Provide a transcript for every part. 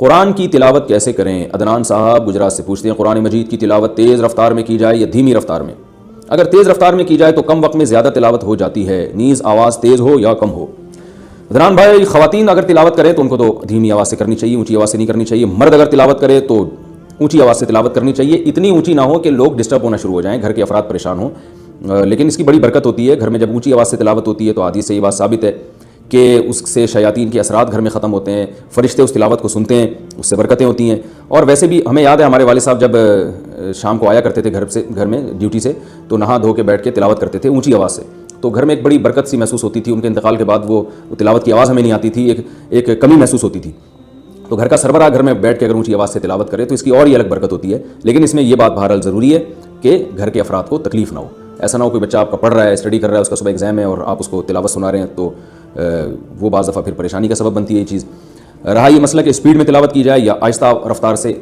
قرآن کی تلاوت کیسے کریں؟ عدنان صاحب گجرات سے پوچھتے ہیں قرآن مجید کی تلاوت تیز رفتار میں کی جائے یا دھیمی رفتار میں؟ اگر تیز رفتار میں کی جائے تو کم وقت میں زیادہ تلاوت ہو جاتی ہے، نیز آواز تیز ہو یا کم ہو۔ عدنان بھائی، خواتین اگر تلاوت کرے تو ان کو تو دھیمی آواز سے کرنی چاہیے، اونچی آواز سے نہیں کرنی چاہیے۔ مرد اگر تلاوت کرے تو اونچی آواز سے تلاوت کرنی چاہیے، اتنی اونچی نہ ہو کہ لوگ ڈسٹرب ہونا شروع ہو جائیں، گھر کے افراد پریشان ہوں۔ لیکن اس کی بڑی برکت ہوتی ہے، گھر میں جب اونچی آواز سے تلاوت ہوتی ہے تو حدیث سے یہ بات ثابت ہے کہ اس سے شیاطین کے اثرات گھر میں ختم ہوتے ہیں، فرشتے اس تلاوت کو سنتے ہیں، اس سے برکتیں ہوتی ہیں۔ اور ویسے بھی ہمیں یاد ہے ہمارے والد صاحب جب شام کو آیا کرتے تھے گھر میں ڈیوٹی سے، تو نہا دھو کے بیٹھ کے تلاوت کرتے تھے اونچی آواز سے، تو گھر میں ایک بڑی برکت سی محسوس ہوتی تھی۔ ان کے انتقال کے بعد وہ تلاوت کی آواز ہمیں نہیں آتی تھی، ایک کمی محسوس ہوتی تھی۔ تو گھر کا سربراہ گھر میں بیٹھ کے اگر اونچی آواز سے تلاوت کرے تو اس کی اور ہی الگ برکت ہوتی ہے۔ لیکن اس میں یہ بات بہرحال ضروری ہے کہ گھر کے افراد کو تکلیف نہ ہو، ایسا نہ ہو کوئی بچہ آپ کا پڑھ رہا ہے، اسٹڈی کر رہا ہے، اس کا صبح ایگزام ہے اور آپ اس کو تلاوت سنا رہے ہیں، تو وہ بعض دفعہ پھر پریشانی کا سبب بنتی ہے یہ چیز۔ رہا یہ مسئلہ کہ اسپیڈ میں تلاوت کی جائے یا آہستہ رفتار سے،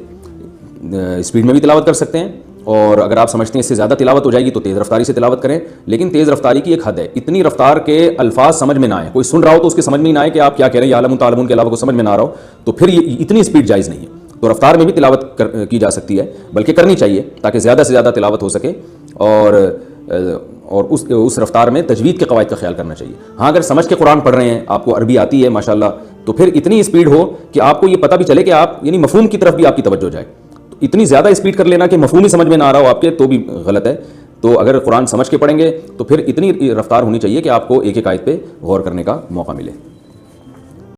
اسپیڈ میں بھی تلاوت کر سکتے ہیں، اور اگر آپ سمجھتے ہیں اس سے زیادہ تلاوت ہو جائے گی تو تیز رفتاری سے تلاوت کریں۔ لیکن تیز رفتاری کی ایک حد ہے، اتنی رفتار کے الفاظ سمجھ میں نہ آئے، کوئی سن رہا ہو تو اس کے سمجھ میں نہ آئے کہ آپ کیا کہہ رہے ہیں، یا عالم تعلمون کے علاوہ کو سمجھ میں نہ آ رہا ہو، تو پھر یہ اتنی اسپیڈ جائز نہیں ہے۔ تو رفتار میں بھی تلاوت کی جا سکتی ہے، بلکہ کرنی چاہیے تاکہ زیادہ سے زیادہ تلاوت ہو سکے، اور اس رفتار میں تجوید کے قواعد کا خیال کرنا چاہیے۔ ہاں اگر سمجھ کے قرآن پڑھ رہے ہیں، آپ کو عربی آتی ہے ماشاءاللہ، تو پھر اتنی اسپیڈ ہو کہ آپ کو یہ پتہ بھی چلے کہ آپ یعنی مفہوم کی طرف بھی آپ کی توجہ جائے۔ اتنی زیادہ اسپیڈ کر لینا کہ مفہوم ہی سمجھ میں نہ آ رہا ہو آپ کے، تو بھی غلط ہے۔ تو اگر قرآن سمجھ کے پڑھیں گے تو پھر اتنی رفتار ہونی چاہیے کہ آپ کو ایک ایک آیت پہ غور کرنے کا موقع ملے۔